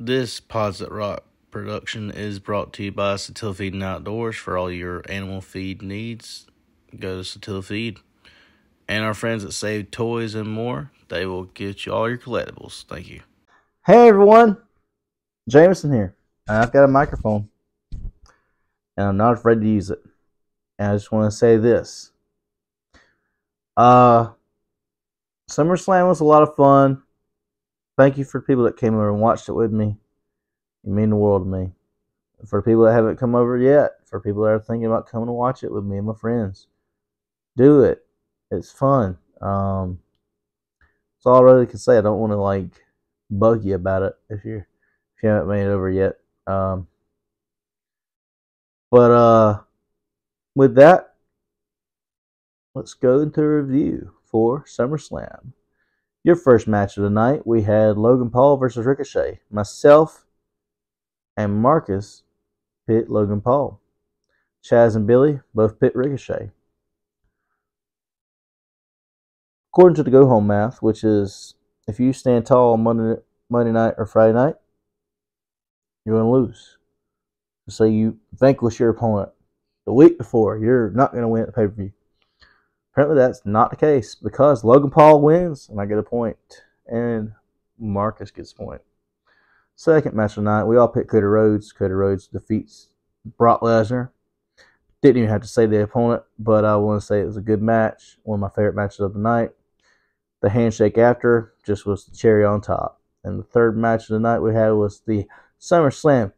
This Posit Rock production is brought to you by Satil Feed and Outdoors. For all your animal feed needs, go to Satil Feed. And our friends at Save Toys and More, they will get you all your collectibles. Thank you. Hey everyone, Jameson here. I've got a microphone, and I'm not afraid to use it. And I just want to say this: SummerSlam was a lot of fun. Thank you for people that came over and watched it with me. You mean the world to me. For people that haven't come over yet, for people that are thinking about coming to watch it with me and my friends, do it. It's fun. That's all I really can say. I don't want to bug you about it if you haven't made it over yet. But with that, let's go into a review for SummerSlam. Your first match of the night, we had Logan Paul versus Ricochet. Myself and Marcus pit Logan Paul. Chaz and Billy both pit Ricochet. According to the go home math, which is if you stand tall on Monday night or Friday night, you're going to lose. So you vanquish your opponent the week before, you're not going to win at the pay-per-view. Apparently that's not the case because Logan Paul wins and I get a point. And Marcus gets a point. Second match of the night, we all picked Cody Rhodes. Cody Rhodes defeats Brock Lesnar. Didn't even have to say the opponent, but I want to say it was a good match. One of my favorite matches of the night. The handshake after just was the cherry on top. And the third match of the night we had was the SummerSlam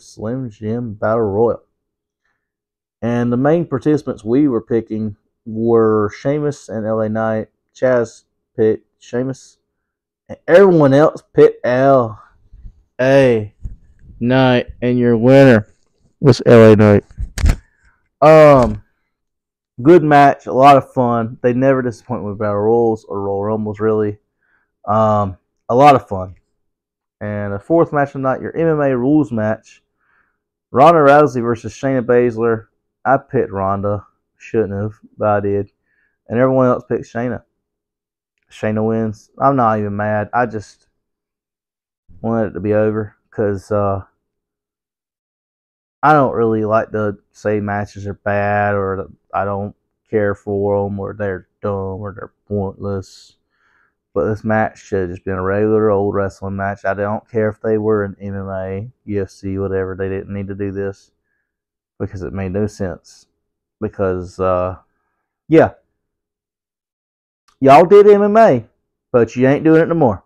Slim Jim Battle Royal. And the main participants we were picking were Sheamus and LA Knight. Chaz picked Sheamus. And everyone else picked LA Knight. And your winner was LA Knight. Good match. A lot of fun. They never disappoint with Battle Royals or Royal Rumbles, really. A lot of fun. And the fourth match of the night, your MMA rules match. Ronda Rousey versus Shayna Baszler. I picked Ronda. Shouldn't have, but I did. And everyone else picked Shayna. Shayna wins. I'm not even mad. I just wanted it to be over because I don't really like to say matches are bad or I don't care for them or they're dumb or they're pointless. But this match should have just been a regular old wrestling match. I don't care if they were in MMA, UFC, whatever. They didn't need to do this because it made no sense. Because, yeah. Y'all did MMA, but you ain't doing it no more.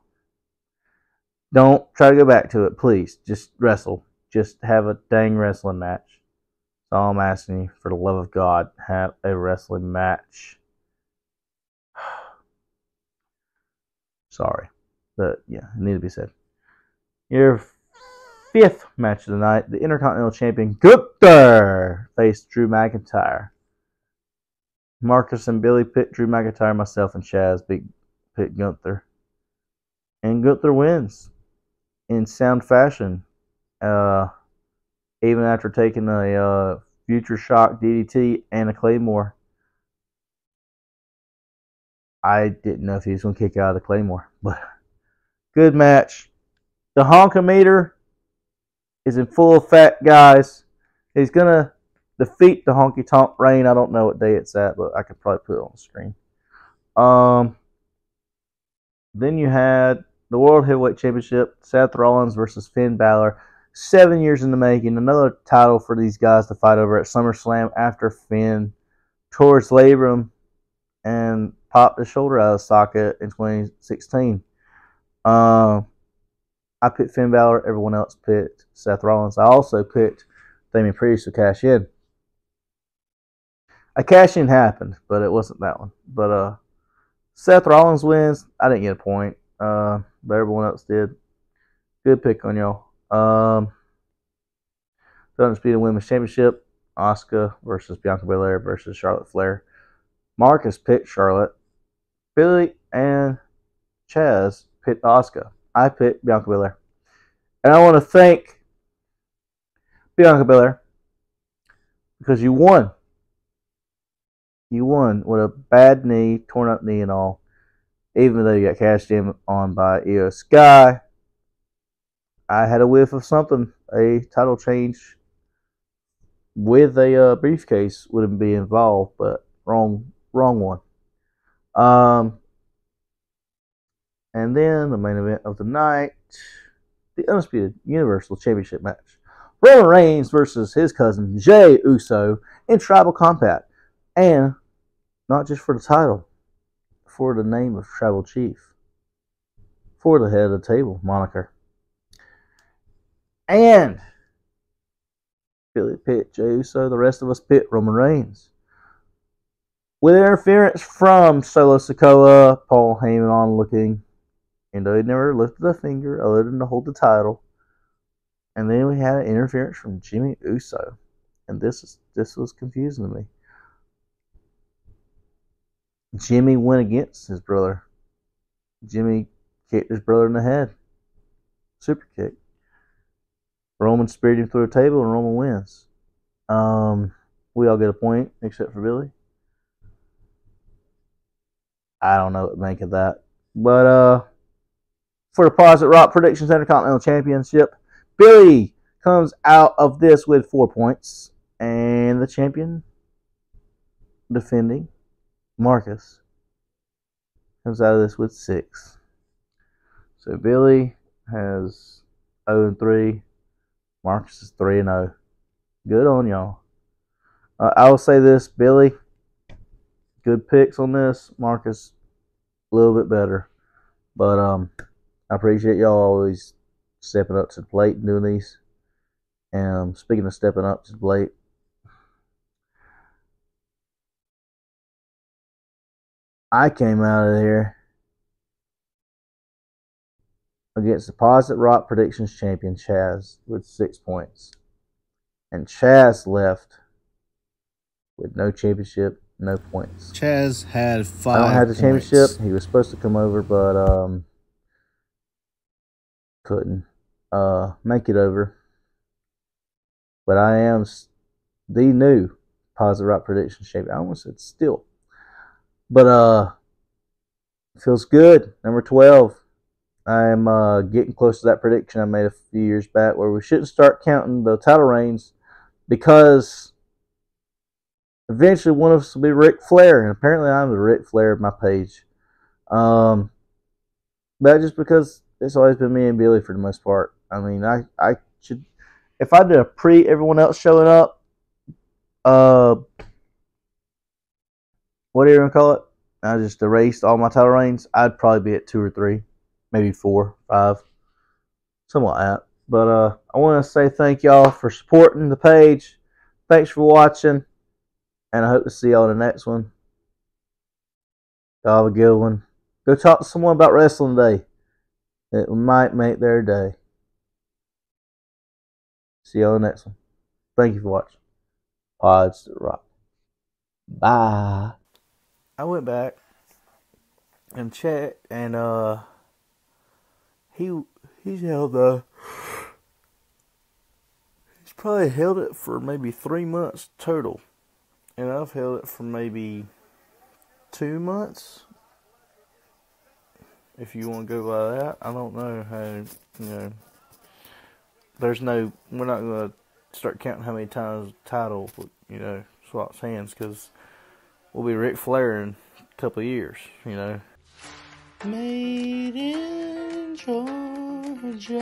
Don't try to go back to it, please. Just wrestle. Just have a dang wrestling match. That's all I'm asking you. For the love of God, have a wrestling match. Sorry. But, yeah, it needed to be said. Your fifth match of the night, the Intercontinental Champion, Gunther, faced Drew McIntyre. Marcus and Billy picked Drew McIntyre. Myself and Chaz picked Gunther. And Gunther wins in sound fashion. Even after taking a Future Shock DDT and a Claymore. I didn't know if he was going to kick out of the Claymore. But good match. The honkometer is in full effect, guys. He's going to defeat the Honky Tonk Reign. I don't know what day it's at, but I could probably put it on the screen. Then you had the World Heavyweight Championship, Seth Rollins versus Finn Balor. 7 years in the making. Another title for these guys to fight over at SummerSlam after Finn tore his labrum and popped his shoulder out of the socket in 2016. I picked Finn Balor. Everyone else picked Seth Rollins. I also picked Damian Priest to cash in. A cash in happened, but it wasn't that one. But Seth Rollins wins. I didn't get a point, but everyone else did. Good pick on y'all. The Undisputed Women's Championship, Asuka versus Bianca Belair versus Charlotte Flair. Marcus picked Charlotte. Billy and Chaz picked Asuka. I picked Bianca Belair. And I want to thank Bianca Belair because you won. You won with a bad knee, torn up knee and all. even though you got cashed in on by Io Sky. I had a whiff of something, a title change with a briefcase wouldn't be involved, but wrong one. And then the main event of the night, the Undisputed Universal Championship match. Roman Reigns versus his cousin Jey Uso in Tribal Combat. And not just for the title, for the name of Tribal Chief. For the head of the table moniker. And Billy pit Jey Uso, the rest of us pit Roman Reigns. With interference from Solo Sikoa, Paul Heyman on looking, and though he never lifted a finger other than to hold the title. And then we had an interference from Jimmy Uso. And this was confusing to me. Jimmy went against his brother. Jimmy kicked his brother in the head. Super kick. Roman speared him through a table and Roman wins. We all get a point except for Billy. I don't know what to make of that. But for the Positive Rock Predictions Intercontinental Championship, Billy comes out of this with 4 points. And the champion defending, Marcus, comes out of this with 6. So Billy has 0-3. Marcus is 3-0. Good on y'all. I will say this, Billy, good picks on this. Marcus, a little bit better. But I appreciate y'all always stepping up to the plate and doing these. And speaking of stepping up to the plate, I came out of here against the Positive Rock Predictions champion, Chaz, with 6 points. And Chaz left with no championship, no points. Chaz had 5 I don't have the points. championship. He was supposed to come over, but couldn't make it over. But I am the new Positive Rock Predictions champion. I almost said still. But feels good. Number 12. I'm getting close to that prediction I made a few years back where we shouldn't start counting the title reigns because eventually one of us will be Ric Flair. And apparently I'm the Ric Flair of my page. But just because it's always been me and Billy for the most part. I mean, I should, if I did a everyone else showing up, what do you want to call it? I just erased all my title reigns. I'd probably be at 2 or 3, maybe 4, 5, something like that. But I want to say thank y'all for supporting the page. Thanks for watching, and I hope to see y'all in the next one. Y'all have a good one. Go talk to someone about wrestling today. It might make their day. See y'all in the next one. Thank you for watching. Pods to the Rock. Bye. I went back and checked, and he's held he's probably held it for maybe 3 months total, and I've held it for maybe 2 months. If you want to go by that, I don't know how. We're not going to start counting how many times the title swaps hands, because we'll be Ric Flair in a couple of years, Made in Georgia.